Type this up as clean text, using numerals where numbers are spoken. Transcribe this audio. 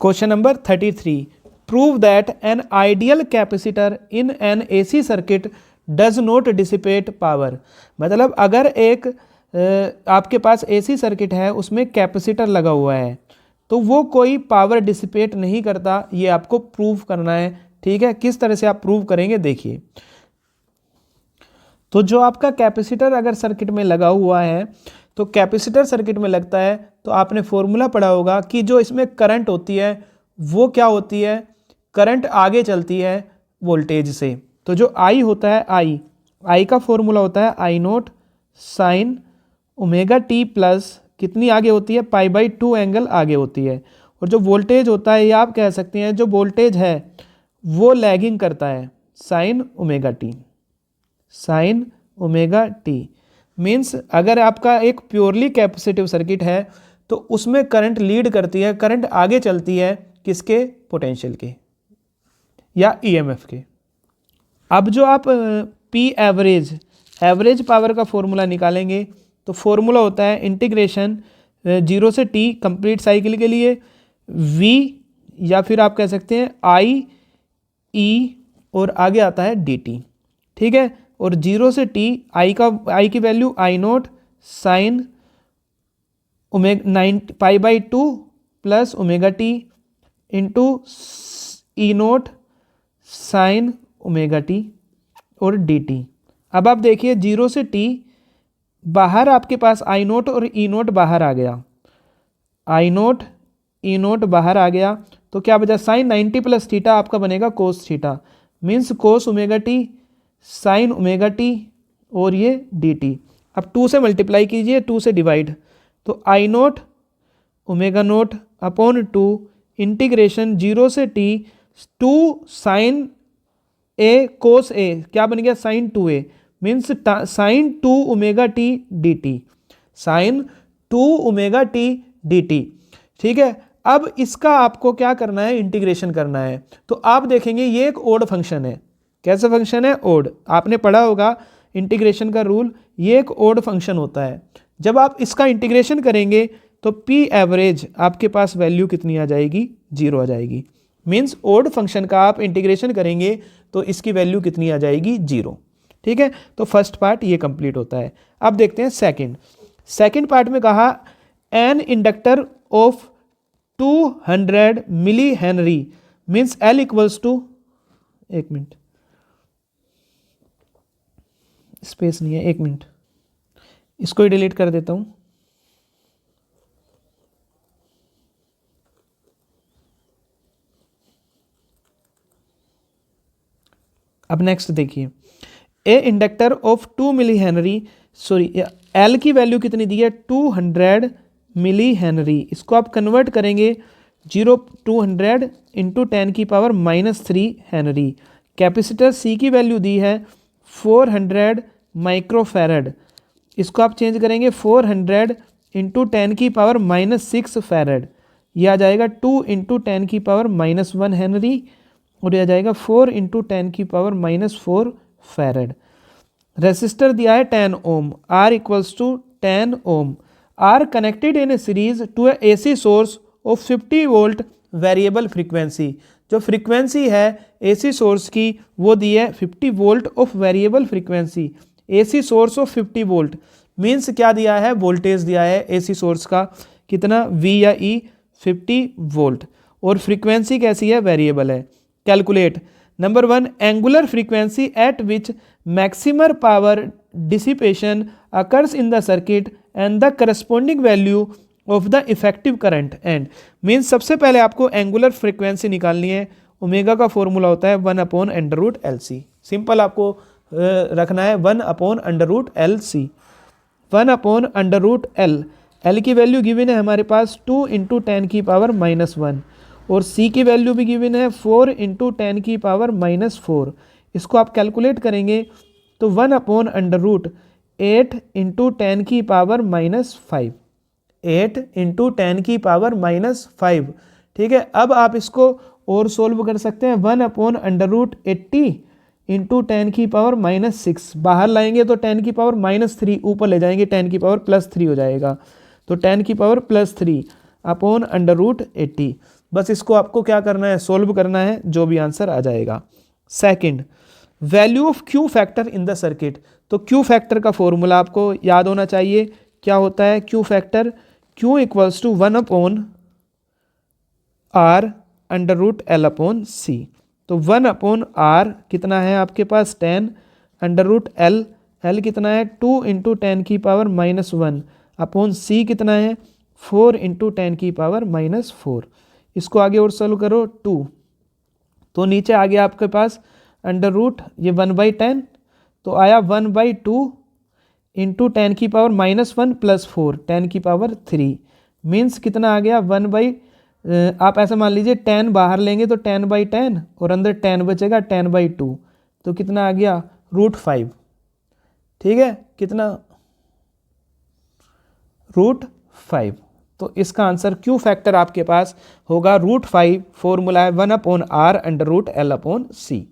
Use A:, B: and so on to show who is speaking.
A: Question number 33, prove that an ideal capacitor in an AC circuit does not dissipate power. मतलब अगर एक आपके पास AC circuit है, उसमें कैपेसिटर लगा हुआ है, तो वो कोई पावर डिसिपेट नहीं करता, ये आपको प्रूव करना है। ठीक है, किस तरह से आप प्रूव करेंगे देखिए। तो जो आपका कैपेसिटर अगर सर्किट में लगा हुआ है, तो कैपेसिटर सर्किट में लगता है तो आपने फॉर्मूला पढ़ा होगा कि जो इसमें करंट होती है वो क्या होती है, करंट आगे चलती है वोल्टेज से। तो जो आई होता है, आई का फॉर्मूला होता है I naught sine omega T plus कितनी आगे होती है, π/2 एंगल आगे होती है। और जो वोल्टेज होता है, ये आप कह सकते हैं जो वोल्टेज है वो लैगिंग करता है साइन ओमेगा टी। मीन्स अगर आपका एक प्योरली कैपेसिटिव सर्किट है तो उसमें करंट लीड करती है, करंट आगे चलती है किसके, पोटेंशियल के या ईएमएफ के। अब जो आप पी एवरेज पावर का फॉर्मूला निकालेंगे, तो फॉर्मूला होता है इंटीग्रेशन 0 से t कंप्लीट साइकिल के लिए v, या फिर आप कह सकते हैं आई ई और आगे आता है dt। ठीक है, और 0 से t आई की value I naught sine π/2 plus omega T into E naught sine omega T और dt। अब आप देखिए 0 से t बाहर आपके पास आई नोट और ई नोट बाहर आ गया, आई नोट ई नोट बाहर आ गया, तो क्या बचा, साइन 90 प्लस थीटा आपका बनेगा कोस थीटा, मीन्स कोस omega T sign omega T और ये dt। अब 2 से मल्टीप्लाई कीजिए, 2 से डिवाइड, तो I naught omega naught upon 2 integration 0 से t 2 साइन ए कोस ए, क्या बन गया sine 2a, means sine 2 omega t d t, sine 2 omega t d t. ठीक है, अब इसका आपको क्या करना है, इंटीग्रेशन करना है। तो आप देखेंगे ये एक ओड फंक्शन है। कैसा फंक्शन है, ओड। आपने पढ़ा होगा इंटीग्रेशन का रूल, ये एक ओड फंक्शन होता है। जब आप इसका इंटीग्रेशन करेंगे तो पी एवरेज आपके पास वैल्यू कितनी आ जाएगी, 0 आ जाएगी। मीन्स ओड फंक्शन का आप इंटीग्रेशन करेंगे तो इसकी वैल्यू कितनी आ जाएगी, 0। ठीक है, तो फर्स्ट पार्ट ये कंप्लीट होता है। अब देखते हैं सेकंड पार्ट में कहा an inductor of 200 millihenry means L equals to, एक मिनट स्पेस नहीं है, एक मिनट इसको ही डिलीट कर देता हूं। अब नेक्स्ट देखिए, A inductor of 2 milli henry, sorry L की वैल्यू कितनी दी है, 200 मिली हेनरी। इसको आप कन्वर्ट करेंगे 200 इंटू 10⁻³ हेनरी। कैपेसिटर सी की वैल्यू दी है 400 माइक्रोफैरड, इसको आप चेंज करेंगे 400 इंटू 10⁻⁻6 फैरड, यह आ जाएगा 2 इंटू 10⁻⁻1 हेनरी, और यह आ जाएगा 4 इंटू 10⁻⁻4 फैरड। रेसिस्टर दिया है 10 ohm, R equals to 10 ohm, are connected in a series to a AC source of 50 volt variable frequency. जो फ्रीक्वेंसी है AC सोर्स की वो दी है 50 volt of variable frequency. AC source of 50 volt means क्या दिया है, वोल्टेज दिया है AC सोर्स का कितना, V या E 50 वोल्ट, और फ्रीक्वेंसी कैसी है, वेरिएबल है। Calculate number 1 angular frequency eight which maximum power dissipation occurs in the circuit and the corresponding value of the effective current and. Means सबसे पहले आपको एंगुलर फ्रीक्वेंसी निकालनी है। ओमेगा का फॉर्मूला होता है 1/√LC। सिंपल आपको रखना है 1/√LC, 1/√L। L की वैल्यू गिवन है हमारे पास 2 इंटू 10⁻⁻1, और C की वैल्यू भी गिवन है 4 इंटू 10⁻⁻4। इसको आप कैलकुलेट करेंगे तो 1/8 इंटू 10⁻⁻5, 8 इंटू 10⁻�5। ठीक है, अब आप इसको और सोल्व कर सकते हैं 1/80 इंटू 10⁻⁻6, बाहर लाएंगे तो 10⁻3 ऊपर ले जाएंगे 10⁻+3 हो जाएगा, तो 10⁻+3 अपॉन √80। बस इसको आपको क्या करना है, सोल्व करना है, जो भी आंसर आ जाएगा। Second, value of Q factor in the circuit. तो क्यू फैक्टर का फॉर्मूला आपको याद होना चाहिए। क्या होता है Q factor? Q equals to 1/r under root L upon C. तो 1/r कितना है आपके पास 10, अंडर रूट एल, एल कितना है 2 इंटू 10⁻⁻1 अपॉन सी कितना है 4 इंटू 10⁻⁻4। इसको आगे और सॉल्व करो 2, तो नीचे आ गया आपके पास अंडर रूट ये 1/10, तो आया 1/2 इंटू 10⁻⁻1 प्लस 4 10⁻3 मीन्स कितना आ गया आप ऐसा मान लीजिए 10 बाहर लेंगे तो 10/10 और अंदर 10 बचेगा 10/2, तो कितना आ गया √5। ठीक है, कितना √5। तो इसका आंसर क्यू फैक्टर आपके पास होगा √5। फॉर्मूला है 1/r under root L upon सी।